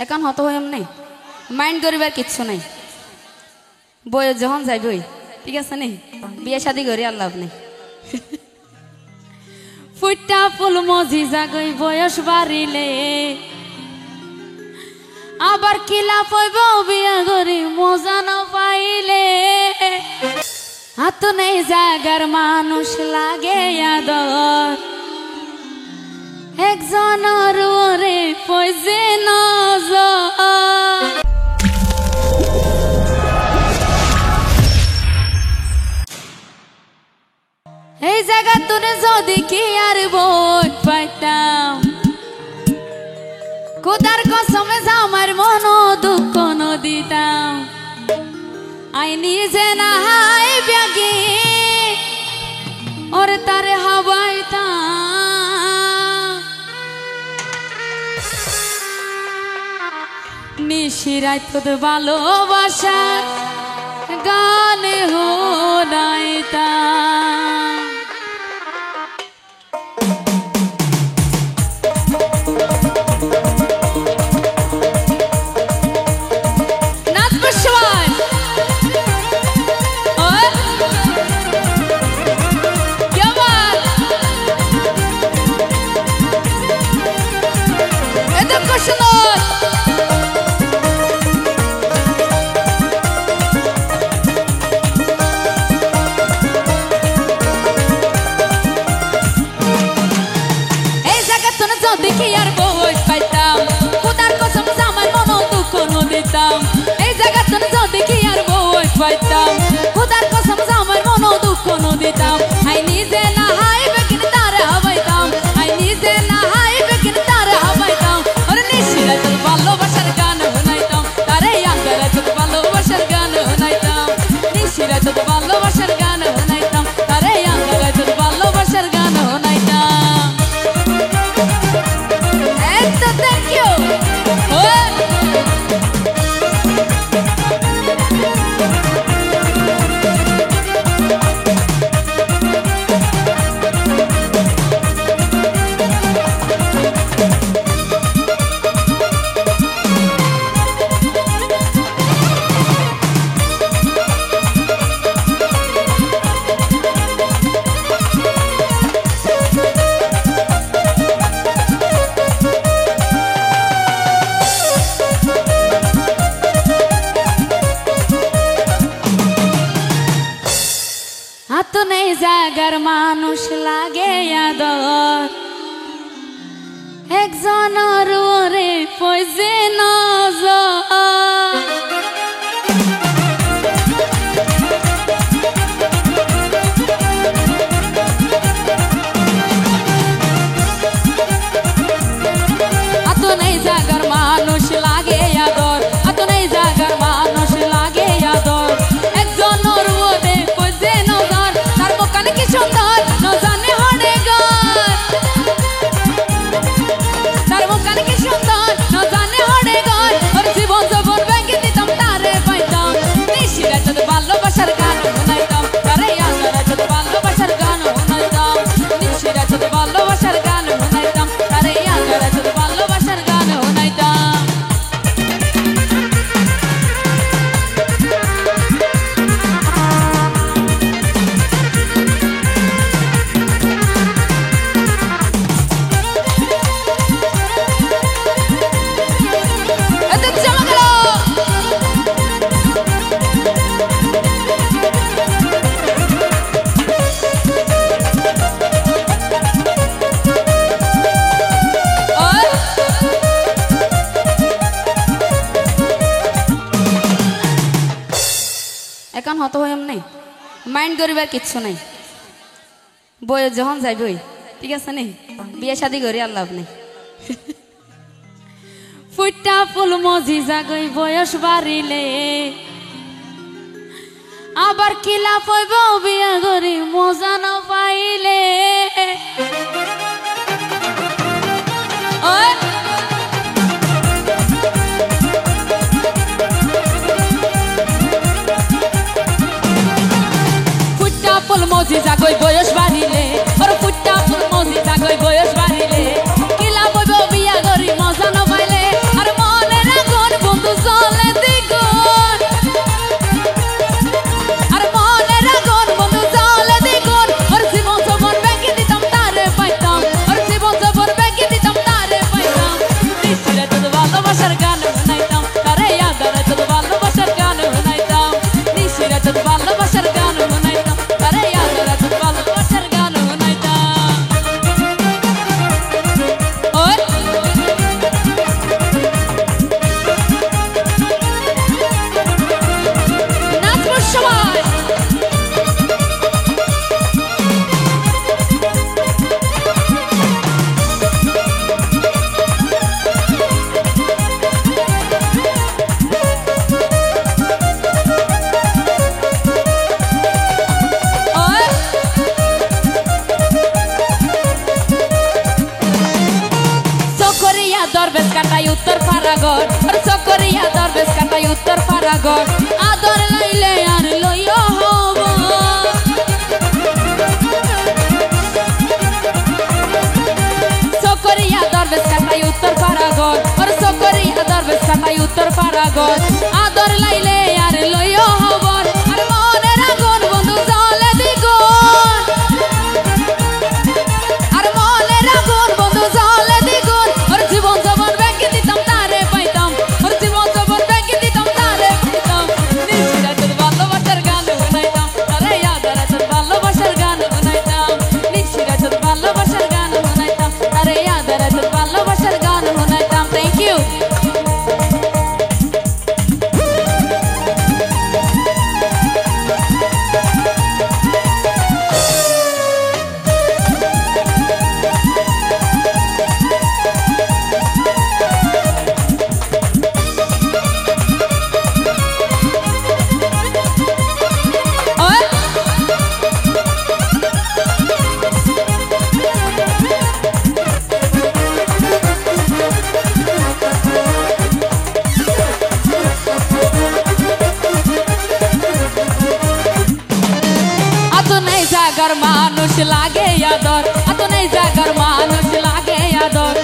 এখন হত হইম নাই মাইন্ড করিবার কিচ্ছু নাই বয়স যখন যাইবই ঠিক আছে নি বিয়ে শাদী করি আর লাভ নেই ফুটা ফুল মজি জাগই বয়স বাড়িলে আবার কিলা পইব বিয়া করি মজা না পাইলে হাত নেই জাগার মানুষ লাগে আদর একজনের ওরে পয়সে নজর এই জায়গা তোরে যদি কি আর বই পাইতাম খোদার কসমে আমার মন দুঃখ ন দিতাম আই নিজে না হাই ব্যাগে ওরে তারে হাবাইতাম নিশিরাই তোর ভালোবাসা গানে হোনাইতাম এই জায়গা তোর যদি কি আর বই পাইতাম খোদার কসম আমার মন দুঃখ ন দিতাম আই নিজে না হাইবে কিন তারে হাবাইতাম আই নিজে না হাইবে কিন তারে হাবাইতাম ওরে নিশিরা তোর ভালোবাসার গান শোনাইতাম তারে আঙ্গারা তোর ভালোবাসার গান শোনাইতাম নিশিরা তোর ভালোবাসার গান শোনাইতাম তারে আঙ্গারা তোর ভালোবাসার গান শোনাইতাম এত থ্যাংক ইউ হাত নেই জাগার মানুষ লাগে আদর একজনের ওরে পয়সে নজর হাত নেই জাগার মানুষ লাগে আদর হাত নেই জাগার মানুষ লাগে আদর একজনের ওরে পয়সে নজর তার মুখানে কি সুন্দর ন জানে হড়ে গর তার মুখানে কি সুন্দর ন জানে হড়ে গর ওর জীবন জীবন ব্যাংকে দিতাম তারে পাইতাম নিশিরা তোর ভালোবাসার গান শোনাইতাম তারে আঙ্গারা তোর ভালোবাসার গান শোনাইতাম নিশিরা তোর ভালোবাসার গান শোনাইতাম তারে আঙ্গারা তোর ভালোবাসার গান শোনাইতাম এখন হত হইম নাই মাইন্ড করিবার কিচ্ছু নাই বয়স যখন যাইবই ঠিক আছে নি বিয়ে শাদী করি আর লাভ নেই ফুটা ফুল মজি জাগই বয়স বাড়িলে আবার কিলা পইব বিয়া করি মজা না পাইলে ফুল মজি জাগই বয়স বাড়িলে ওর ফুটা ফুল মজি জাগই বয়স বাড়িলে কিলা বইব বিয়া করি মজা না পাইলে আর মনে ভালোবাসার গান শুনাইতাম তারে আদারে তোর ভালোবাসার গান শুনাইতাম নিশিরা তোর ভালোবাসার গান শুনাইতাম তারে আদারে তোর ভালোবাসার গান শুনাইতাম ওই নাচবো সবাই দরবেশ কাটাই উত্তর পারাগর সকরিয়া দরবেশ কাটাই উত্তর পারাগর আদর লাইলে আর লইও হব সকরিয়া দরবেশ কাটাই উত্তর পারাগর সকরিয়া দরবেশ কাটাই উত্তর পারাগর আদর লাইলে আর লইও হব আর মনের আগুন বন্ধু জ্বলে দ্বিগুণ আর মনের আগুন বন্ধু জ্বলে দ্বিগুণ ওর জীবন জবন ব্যাংকে দিতাম তারে পাইতাম ওর জীবন জবন ব্যাংকে দিতাম তারে পাইতাম নিশিরা তোর ভালোবাসার গান শুনাইতাম তারে আদারে তোর ভালোবাসার গান শুনাইতাম নিশিরা তোর ভালোবাসার গান শুনাইতাম তারে আদারে তোর ভালোবাসার গান শুনাইতাম থ্যাংক ইউ জাগার মানুষ লাগে আদর এত নেই জাগার মানুষ লাগে আদর